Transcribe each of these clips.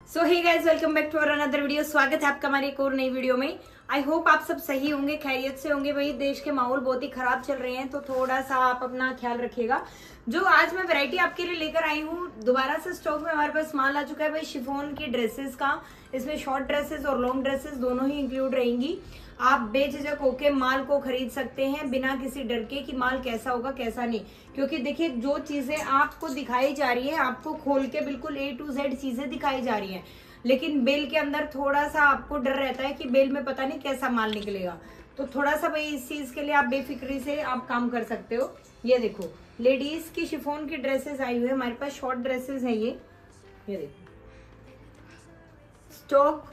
So hey guys, welcome back to another video. स्वागत है आपका हमारी एक और नई वीडियो में। आई होप आप सब सही होंगे, खैरियत से होंगे। भाई देश के माहौल बहुत ही खराब चल रहे हैं, तो थोड़ा सा आप अपना ख्याल रखिएगा। जो आज मैं वैरायटी आपके लिए लेकर आई हूँ, दोबारा से स्टॉक में हमारे पास माल आ चुका है भाई शिफॉन की ड्रेसेस का। इसमें शॉर्ट ड्रेसेस और लॉन्ग ड्रेसेस दोनों ही इंक्लूड रहेंगी। आप बेझिझक होके माल को खरीद सकते हैं बिना किसी डर के कि माल कैसा होगा कैसा नहीं। क्योंकि देखिए, जो चीजें आपको दिखाई जा रही है, आपको खोल के बिल्कुल A to Z चीजें दिखाई जा रही हैं, लेकिन बेल के अंदर थोड़ा सा आपको डर रहता है कि बेल में पता नहीं कैसा माल निकलेगा। तो थोड़ा सा भाई इस चीज के लिए आप बेफिक्री से आप काम कर सकते हो। ये देखो, लेडीज की शिफॉन की ड्रेसेस आई हुई है हमारे पास, शॉर्ट ड्रेसेस है ये देखो, स्टॉक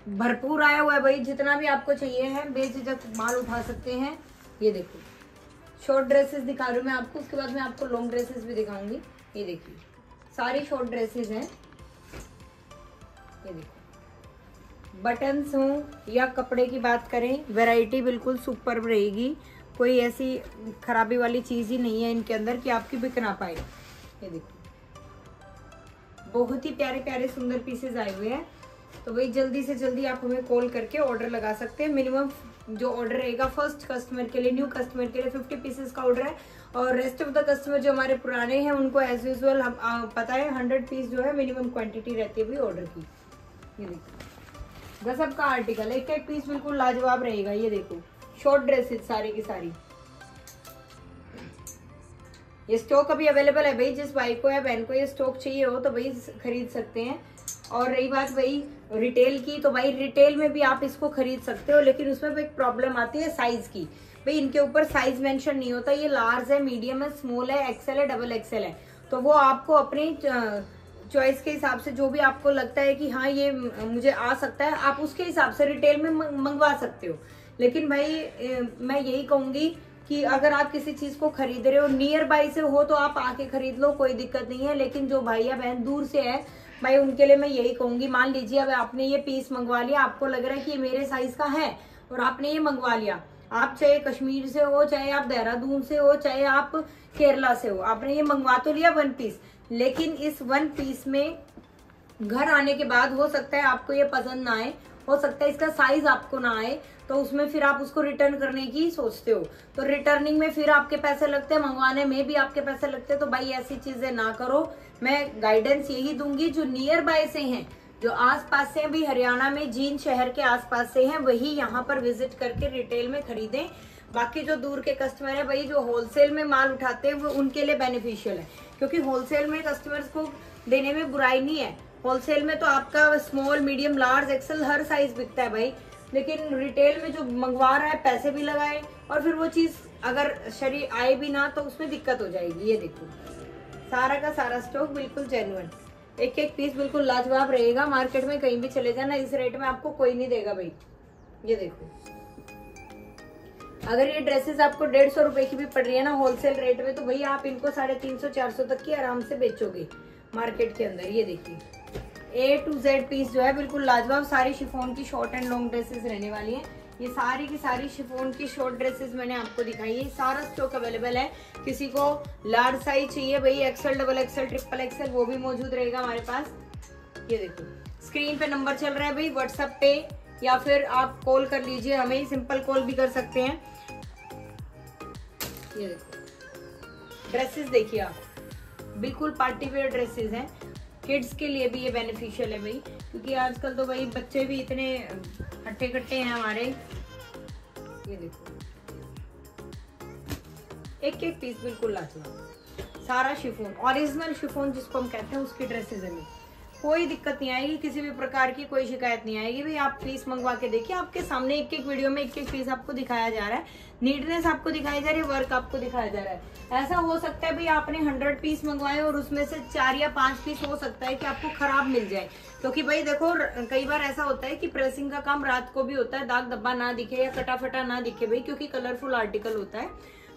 भरपूर आया हुआ है भाई। जितना भी आपको चाहिए है बेझिझक माल उठा सकते हैं। ये देखो, शॉर्ट ड्रेसेस दिखा रही हूँ मैं आपको, उसके बाद मैं आपको लॉन्ग ड्रेसेस भी दिखाऊंगी। ये देखिए, सारी शॉर्ट ड्रेसेस हैं। ये देखो, बटन्स हो या कपड़े की बात करें, वैरायटी बिल्कुल सुपर्ब रहेगी। कोई ऐसी खराबी वाली चीज ही नहीं है इनके अंदर कि आपकी बिक ना पाए। ये देखो, बहुत ही प्यारे प्यारे सुंदर पीसेस आए हुए हैं। तो भाई जल्दी से जल्दी आप हमें कॉल करके ऑर्डर लगा सकते हैं। मिनिमम जो ऑर्डर रहेगा फर्स्ट कस्टमर के लिए, न्यू कस्टमर के लिए 50 पीसेस का ऑर्डर है। और रेस्ट ऑफ द कस्टमर जो हमारे पुराने हैं उनको एज यूजुअल हम पता है 100 पीस जो है मिनिमम क्वांटिटी रहती है भाई ऑर्डर की। ये देखो, गजब का आर्टिकल है, एक एक पीस बिल्कुल लाजवाब रहेगा। ये देखो, शॉर्ट ड्रेसेस सारी की सारी। ये स्टॉक अभी अवेलेबल है भाई, जिस भाई को या बहन को ये स्टॉक चाहिए हो तो भाई खरीद सकते हैं। और रही बात भाई रिटेल की, तो भाई रिटेल में भी आप इसको खरीद सकते हो, लेकिन उसमें एक प्रॉब्लम आती है साइज की। भाई इनके ऊपर साइज मेंशन नहीं होता, ये लार्ज है, मीडियम है, स्मॉल है, एक्सेल है, डबल एक्सेल है। तो वो आपको अपनी चॉइस के हिसाब से जो भी आपको लगता है कि हाँ ये मुझे आ सकता है, आप उसके हिसाब से रिटेल में मंगवा सकते हो। लेकिन भाई मैं यही कहूंगी कि अगर आप किसी चीज को खरीद रहे हो, नियर बाई से हो तो आप आके खरीद लो, कोई दिक्कत नहीं है। लेकिन जो भाई या बहन दूर से है भाई, उनके लिए मैं यही कहूंगी, मान लीजिए अब आपने ये पीस मंगवा लिया, आपको लग रहा है कि ये मेरे साइज का है और आपने ये मंगवा लिया। आप चाहे कश्मीर से हो, चाहे आप देहरादून से हो, चाहे आप केरला से हो, आपने ये मंगवा तो लिया 1 पीस, लेकिन इस 1 पीस में घर आने के बाद हो सकता है आपको ये पसंद ना आए, हो सकता है इसका साइज आपको ना आए, तो उसमें फिर आप उसको रिटर्न करने की सोचते हो। तो रिटर्निंग में फिर आपके पैसे लगते हैं, मंगवाने में भी आपके पैसे लगते हैं। तो भाई ऐसी चीजें ना करो। मैं गाइडेंस यही दूंगी, जो नियर बाय से हैं, जो आसपास से भी हरियाणा में जींद शहर के आसपास से हैं, वही यहाँ पर विजिट करके रिटेल में खरीदें। बाकी जो दूर के कस्टमर है भाई, जो होलसेल में माल उठाते हैं, वो उनके लिए बेनिफिशियल है। क्योंकि होलसेल में कस्टमर्स को देने में बुराई नहीं है। होलसेल में तो आपका स्मॉल, मीडियम, लार्ज, एक्सेल हर साइज बिकता है भाई। लेकिन रिटेल में जो मंगवा रहा है, पैसे भी लगाए और फिर वो चीज अगर शरीर आए भी ना तो उसमें दिक्कत हो जाएगी। ये देखो, सारा का सारा स्टॉक बिल्कुल जेन्युइन, एक एक पीस बिल्कुल लाजवाब रहेगा। मार्केट में कहीं भी चले जाना, इस रेट में आपको कोई नहीं देगा भाई। ये देखो, अगर ये ड्रेसेस आपको 150 रुपए की भी पड़ रही है ना होलसेल रेट में, तो भाई आप इनको 350-400 तक की आराम से बेचोगे मार्केट के अंदर। ये देखिए, A to Z पीस जो है बिल्कुल लाजवाब। सारी शिफॉन की शॉर्ट एंड लॉन्ग ड्रेसेस रहने वाली हैं। ये सारी की सारी शिफॉन की शॉर्ट ड्रेसेस मैंने आपको दिखाई है। सारा स्टॉक अवेलेबल है। किसी को लार्ज साइज चाहिए भाई, XL, double XL, triple XL, वो भी मौजूद रहेगा हमारे पास। ये देखो, स्क्रीन पे नंबर चल रहा है भाई, व्हाट्सएप पे या फिर आप कॉल कर लीजिए हमें, सिंपल कॉल भी कर सकते हैं। ये देखो, ड्रेसेस देखिए आप, बिल्कुल पार्टी वेयर ड्रेसेस हैं। किड्स के लिए भी ये बेनिफिशियल है भाई, क्योंकि आजकल तो भाई बच्चे भी इतने हट्टे कट्टे हैं हमारे। ये देखो, एक एक पीस बिल्कुल लाजवाब, सारा शिफॉन, ओरिजिनल शिफॉन जिसको हम कहते हैं, उसकी ड्रेसेस है। कोई दिक्कत नहीं आएगी, किसी भी प्रकार की कोई शिकायत नहीं आएगी भाई। आप पीस मंगवा के देखिए, आपके सामने एक एक वीडियो में एक एक पीस आपको दिखाया जा रहा है, नीटनेस आपको दिखाई जा रही है, वर्क आपको दिखाया जा रहा है। ऐसा हो सकता है भाई आपने 100 पीस मंगवाए और उसमें से 4 या 5 पीस हो सकता है कि आपको खराब मिल जाए। क्योंकि भाई देखो, कई बार ऐसा होता है कि प्रेसिंग का काम रात को भी होता है, दाग धब्बा ना दिखे या कटा फटा ना दिखे भाई, क्योंकि कलरफुल आर्टिकल होता है।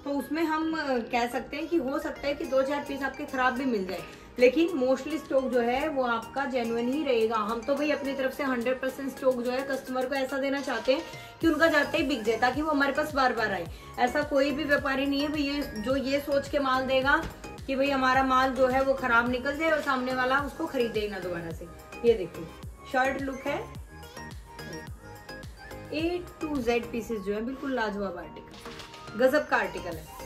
तो उसमें हम कह सकते हैं कि हो सकता है कि 2-4 पीस आपके खराब भी मिल जाए, लेकिन मोस्टली स्टॉक जो है वो आपका जेन्युइन ही रहेगा। हम तो भाई अपनी तरफ से 100% स्टॉक जो है कस्टमर को ऐसा देना चाहते हैं कि उनका जाते ही बिक जाए, ताकि वो हमारे पास बार बार आए। ऐसा कोई भी व्यापारी नहीं है भाई ये सोच के माल देगा कि भाई हमारा माल जो है वो खराब निकल जाए और सामने वाला उसको खरीदे ही ना दोबारा से। ये देखो, शर्ट लुक है। A to Z पीसेस जो है बिल्कुल लाजवाब आर्टिकल, गजब का आर्टिकल है।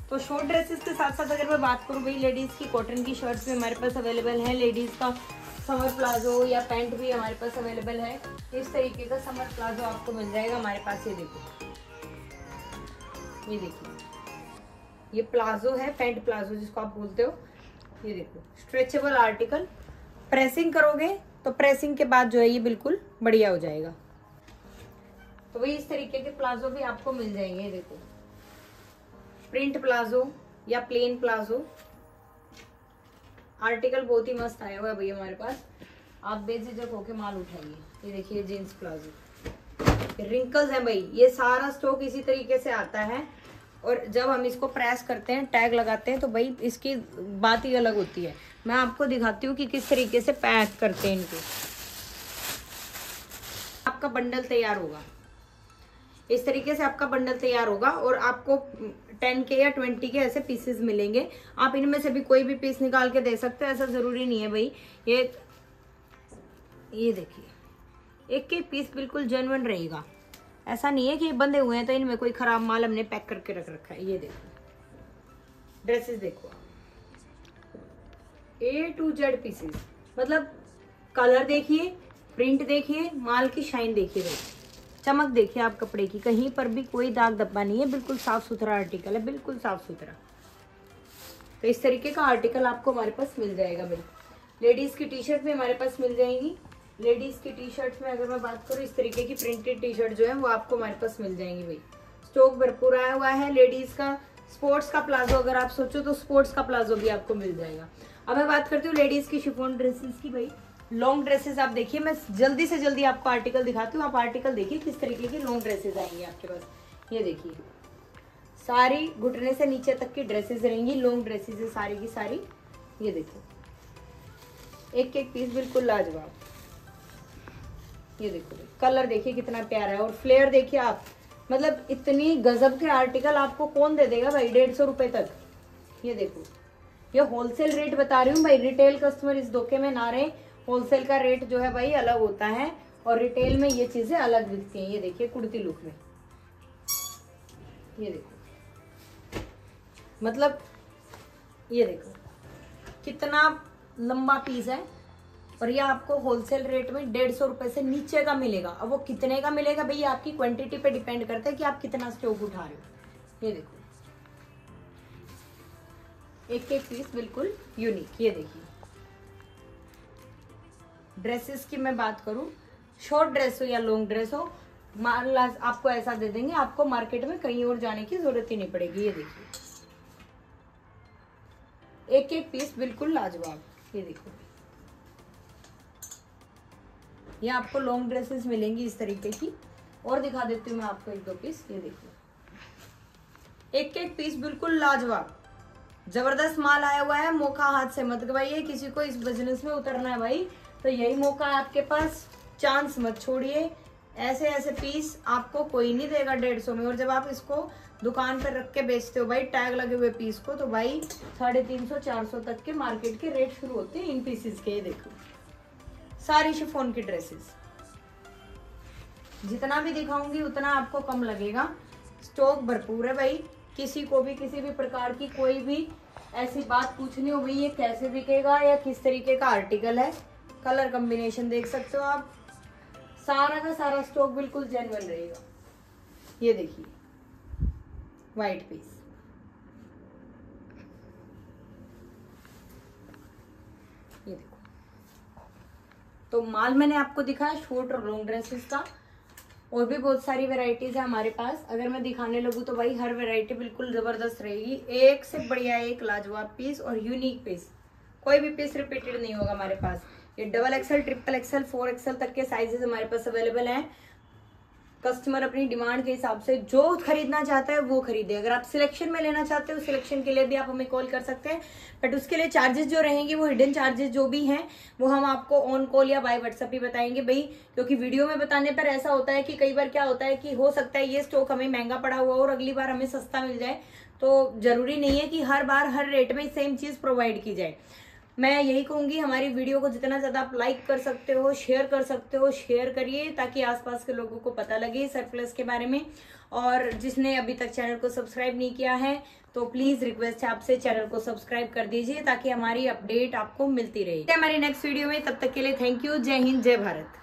तो शॉर्ट ड्रेसेस के साथ साथ अगर मैं बात करूँ भाई, लेडीज की कॉटन की शर्ट्स भी हमारे पास अवेलेबल है। लेडीज का समर प्लाजो या पैंट भी हमारे पास अवेलेबल है। इस तरीके का समर प्लाजो आपको मिल जाएगा हमारे पास। ये देखो, ये देखिए, ये प्लाजो है, पैंट प्लाजो जिसको आप बोलते हो। ये देखो, स्ट्रेचेबल आर्टिकल, प्रेसिंग करोगे तो प्रेसिंग के बाद जो है ये बिल्कुल बढ़िया हो जाएगा। तो वही इस तरीके के प्लाजो भी आपको मिल जाएंगे। ये देखो, प्रिंट प्लाजो या प्लेन प्लाजो, आर्टिकल बहुत ही मस्त आया हुआ है भैया हमारे पास। आप बेझिझक होके माल उठाइए। ये देखिए जीन्स प्लाजो, रिंकल्स हैं भाई, ये सारा स्टॉक इसी तरीके से आता है। और जब हम इसको प्रेस करते हैं, टैग लगाते हैं, तो भाई इसकी बात ही अलग होती है। मैं आपको दिखाती हूँ कि किस तरीके से पैक करते हैं इनको। आपका बंडल तैयार होगा इस तरीके से, आपका बंडल तैयार होगा और आपको 10 के या 20 के ऐसे पीसेस मिलेंगे। आप इनमें से भी कोई भी पीस निकाल के दे सकते हैं, ऐसा जरूरी नहीं है भाई। ये देखिए, एक एक पीस बिल्कुल जेन्युइन रहेगा। ऐसा नहीं है कि ये बंधे हुए हैं तो इनमें कोई खराब माल हमने पैक करके रख रखा है। ये देखो ड्रेसेस, देखो A to Z पीसेस, मतलब कलर देखिए, प्रिंट देखिए, माल की शाइन देखिए, चमक देखिए आप कपड़े की, कहीं पर भी कोई दाग धब्बा नहीं है, बिल्कुल साफ सुथरा आर्टिकल है, बिल्कुल साफ सुथरा। तो इस तरीके का आर्टिकल आपको हमारे पास मिल जाएगा भाई। लेडीज की टी शर्ट भी हमारे पास मिल जाएंगी। लेडीज की टी शर्ट में अगर मैं बात करूँ, इस तरीके की प्रिंटेड टी शर्ट जो है वो आपको हमारे पास मिल जाएंगी भाई। स्टॉक भरपूर आया हुआ है। लेडीज का स्पोर्ट्स का प्लाजो अगर आप सोचो तो स्पोर्ट्स का प्लाजो भी आपको मिल जाएगा। अब मैं बात करती हूँ लेडीज की शिफॉन ड्रेसेस की भाई। लॉन्ग ड्रेसेस आप देखिए, मैं जल्दी से जल्दी आपको आर्टिकल दिखाती हूँ। आप आर्टिकल देखिए किस तरीके की लॉन्ग ड्रेसेस आएंगी आपके पास। ये देखिए, सारी घुटने से नीचे तक की ड्रेसेस रहेंगी, लॉन्ग ड्रेसेस है सारी की सारी। ये देखो, एक एक पीस बिल्कुल लाजवाब। ये देखो, कलर देखिए कितना प्यारा है और फ्लेयर देखिए आप, मतलब इतनी गजब के आर्टिकल आपको कौन दे देगा भाई 150 रुपए तक। ये देखो, ये होलसेल रेट बता रही हूँ भाई, रिटेल कस्टमर इस धोखे में ना रहे। होलसेल का रेट जो है भाई अलग होता है और रिटेल में ये चीजें अलग दिखती हैं। ये देखिए कुर्ती लुक में, ये देखो, मतलब ये देखो कितना लंबा पीस है और ये आपको होलसेल रेट में 150 रुपए से नीचे का मिलेगा। अब वो कितने का मिलेगा भाई, आपकी क्वांटिटी पे डिपेंड करता है कि आप कितना स्टॉक उठा रहे हो। ये देखो, एक एक पीस बिल्कुल यूनिक। ये देखिए, ड्रेसेस की मैं बात करूं, शॉर्ट ड्रेस हो या लॉन्ग ड्रेस हो, माल आपको ऐसा दे देंगे, आपको मार्केट में कहीं और जाने की जरूरत ही नहीं पड़ेगी। ये देखिए, एक एक पीस बिल्कुल लाजवाब। ये देखो, ये आपको लॉन्ग ड्रेसेस मिलेंगी इस तरीके की। और दिखा देती हूँ मैं आपको एक दो पीस। ये देखिए, एक एक पीस बिल्कुल लाजवाब, जबरदस्त माल आया हुआ है। मौका हाथ से मत गवाइए। किसी को इस बिजनेस में उतरना है भाई तो यही मौका है आपके पास, चांस मत छोड़िए। ऐसे ऐसे पीस आपको कोई नहीं देगा 150 में। और जब आप इसको दुकान पर रख के बेचते हो भाई टैग लगे हुए पीस को, तो भाई 350-400 तक के मार्केट के रेट शुरू होते हैं इन पीसेस के। ये देखो, सारी शिफॉन की ड्रेसेस, जितना भी दिखाऊंगी उतना आपको कम लगेगा। स्टॉक भरपूर है भाई। किसी को भी किसी भी प्रकार की कोई भी ऐसी बात पूछनी हो भाई ये कैसे बिकेगा या किस तरीके का आर्टिकल है, कलर कॉम्बिनेशन देख सकते हो आप, सारा का सारा स्टॉक बिल्कुल जेन्युइन रहेगा। ये देखिए, व्हाइट पीस, ये देखो। तो माल मैंने आपको दिखाया शॉर्ट और लॉन्ग ड्रेसेस का। और भी बहुत सारी वैरायटीज है हमारे पास। अगर मैं दिखाने लगूँ तो भाई हर वैरायटी बिल्कुल जबरदस्त रहेगी। एक से बढ़िया एक लाजवाब पीस और यूनिक पीस, कोई भी पीस रिपीटेड नहीं होगा हमारे पास। ये XXL, XXL, 4XL तक के साइजेस हमारे पास अवेलेबल हैं। कस्टमर अपनी डिमांड के हिसाब से जो खरीदना चाहता है वो खरीदे। अगर आप सिलेक्शन में लेना चाहते हो, सिलेक्शन के लिए भी आप हमें कॉल कर सकते हैं, बट उसके लिए चार्जेस जो रहेंगे वो हिडन चार्जेस जो भी हैं वो हम आपको ऑन कॉल या बाय व्हाट्सएप ही बताएंगे भाई। क्योंकि वीडियो में बताने पर ऐसा होता है कि कई बार क्या होता है कि हो सकता है ये स्टॉक हमें महंगा पड़ा हुआ और अगली बार हमें सस्ता मिल जाए। तो जरूरी नहीं है कि हर बार हर रेट में सेम चीज प्रोवाइड की जाए। मैं यही कहूंगी, हमारी वीडियो को जितना ज्यादा आप लाइक कर सकते हो, शेयर कर सकते हो, शेयर करिए ताकि आसपास के लोगों को पता लगे सरप्लस के बारे में। और जिसने अभी तक चैनल को सब्सक्राइब नहीं किया है तो प्लीज रिक्वेस्ट है आपसे, चैनल को सब्सक्राइब कर दीजिए ताकि हमारी अपडेट आपको मिलती रहे। हमारी नेक्स्ट वीडियो में, तब तक के लिए थैंक यू। जय हिंद, जय भारत।